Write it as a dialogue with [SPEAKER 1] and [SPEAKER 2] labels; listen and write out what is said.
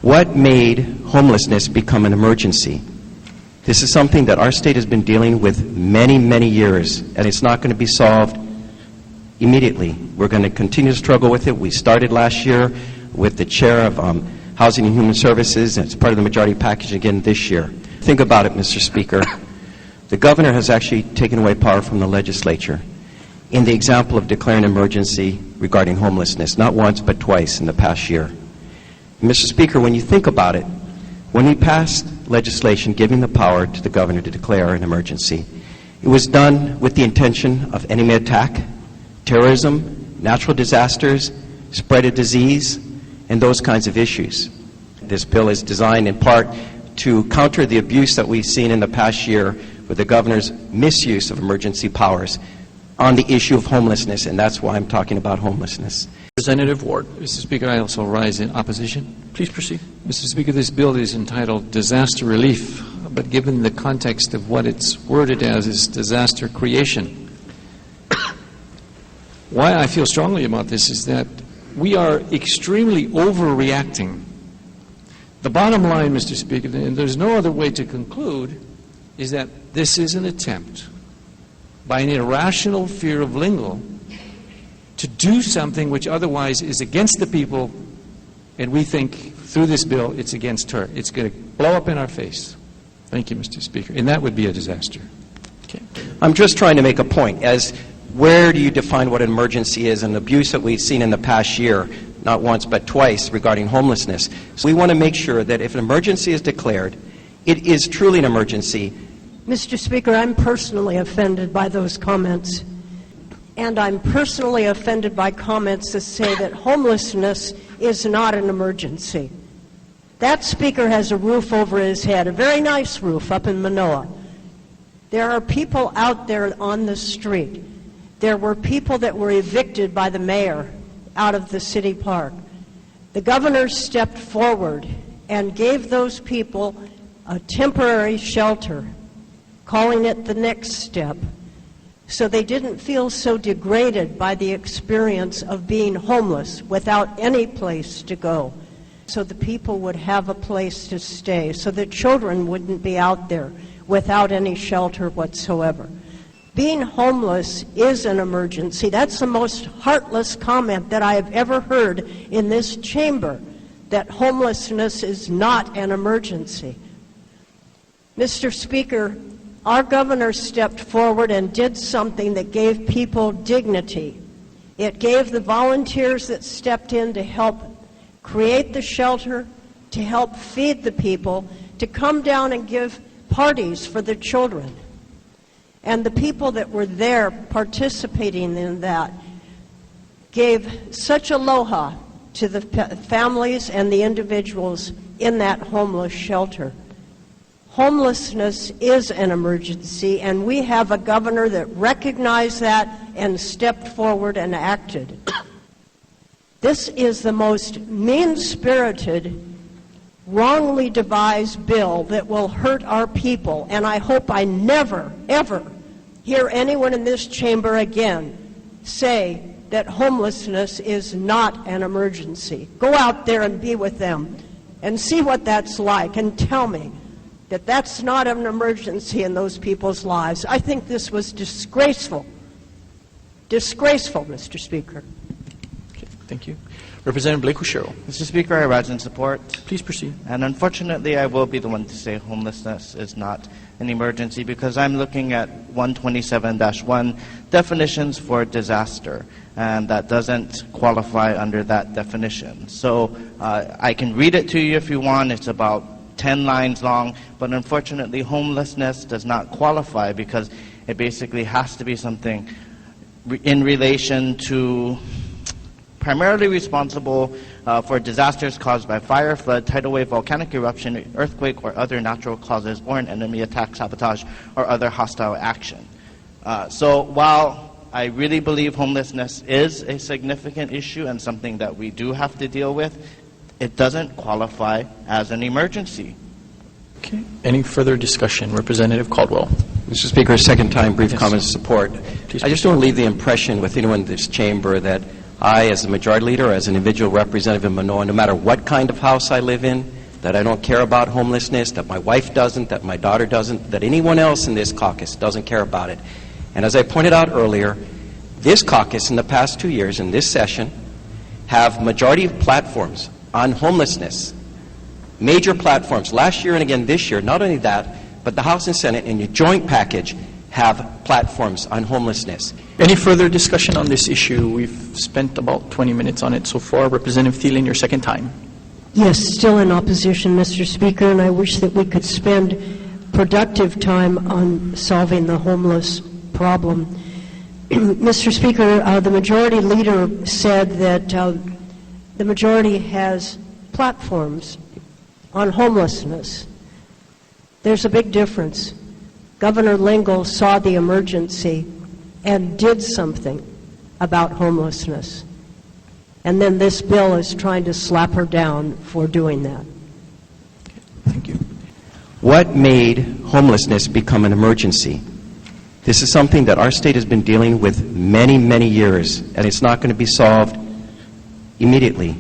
[SPEAKER 1] What made homelessness become an emergency? This is something that our state has been dealing with many, many years, and it's not going to be solved immediately. We're going to continue to struggle with it. We started last year with the chair of Housing and Human Services, and it's part of the majority package again this year. Think about it, Mr. Speaker. The governor has actually taken away power from the legislature in the example of declaring an emergency regarding homelessness, not once but twice in the past year. Mr. Speaker, when you think about it, when we passed legislation giving the power to the governor to declare an emergency, it was done with the intention of enemy attack, terrorism, natural disasters, spread of disease, and those kinds of issues. This bill is designed in part to counter the abuse that we've seen in the past year with the governor's misuse of emergency powers on the issue of homelessness, and that's why I'm talking about homelessness.
[SPEAKER 2] Representative Ward. Mr. Speaker, I also rise in opposition. Please proceed. Mr. Speaker, this bill is entitled Disaster Relief, but given the context of what it's worded as is disaster creation. Why I feel strongly about this is that we are extremely overreacting. The bottom line, Mr. Speaker, and there's no other way to conclude, is that this is an attempt by an irrational fear of lingo to do something which otherwise is against the people, and we think through this bill it's against her. It's going to blow up in our face. Thank you, Mr. Speaker. And that would be a disaster. Okay.
[SPEAKER 1] I'm just trying to make a point as where do you define what an emergency is, and abuse that we've seen in the past year, not once but twice, regarding homelessness. So we want to make sure that if an emergency is declared, it is truly an emergency.
[SPEAKER 3] Mr. Speaker, I'm personally offended by those comments. And I'm personally offended by comments that say that homelessness is not an emergency. That speaker has a roof over his head, a very nice roof up in Manoa. There are people out there on the street. There were people that were evicted by the mayor out of the city park. The governor stepped forward and gave those people a temporary shelter, calling it the next step, so they didn't feel so degraded by the experience of being homeless without any place to go, so the people would have a place to stay, so the children wouldn't be out there without any shelter whatsoever. Being homeless is an emergency. That's the most heartless comment that I have ever heard in this chamber, that homelessness is not an emergency. Mr. Speaker, our governor stepped forward and did something that gave people dignity. It gave the volunteers that stepped in to help create the shelter, to help feed the people, to come down and give parties for the children. And the people that were there participating in that gave such aloha to the families and the individuals in that homeless shelter. Homelessness is an emergency, and we have a governor that recognized that and stepped forward and acted. This is the most mean-spirited, wrongly devised bill that will hurt our people, and I hope I never, ever hear anyone in this chamber again say that homelessness is not an emergency. Go out there and be with them and see what that's like, and tell me that that's not an emergency in those people's lives. I think this was disgraceful. Disgraceful, Mr. Speaker.
[SPEAKER 2] Okay, thank you. Representative Blake Sherrill.
[SPEAKER 4] Mr. Speaker, I rise in support.
[SPEAKER 2] Please proceed.
[SPEAKER 4] And unfortunately, I will be the one to say homelessness is not an emergency, because I'm looking at 127-1 definitions for disaster, and that doesn't qualify under that definition. So I can read it to you if you want. It's about 10 lines long, but unfortunately homelessness does not qualify, because it basically has to be something in relation to primarily responsible for disasters caused by fire, flood, tidal wave, volcanic eruption, earthquake, or other natural causes, or an enemy attack, sabotage, or other hostile action. So while I really believe homelessness is a significant issue and something that we do have to deal with, it doesn't qualify as an emergency.
[SPEAKER 2] Okay. Any further discussion? Representative Caldwell.
[SPEAKER 1] Mr. Speaker, second time, brief comments of support.
[SPEAKER 2] Please
[SPEAKER 1] I just don't leave the impression with anyone in this chamber that I, as a majority leader, as an individual representative in Manoa, no matter what kind of house I live in, that I don't care about homelessness, that my wife doesn't, that my daughter doesn't, that anyone else in this caucus doesn't care about it. And as I pointed out earlier, this caucus in the past 2 years, in this session, have majority platforms on homelessness, major platforms, last year and again this year. Not only that, but the House and Senate in your joint package have platforms on homelessness.
[SPEAKER 5] Any further discussion on this issue? We've spent about 20 minutes on it so far. Representative Thielen, your second time.
[SPEAKER 3] Yes, still in opposition, Mr. Speaker, and I wish that we could spend productive time on solving the homeless problem. Mr. Speaker, the majority leader said that the majority has platforms on homelessness. There's a big difference. Governor Lingle saw the emergency and did something about homelessness. And then this bill is trying to slap her down for doing that.
[SPEAKER 5] Thank you.
[SPEAKER 1] What made homelessness become an emergency? This is something that our state has been dealing with many, many years, and it's not going to be solved immediately.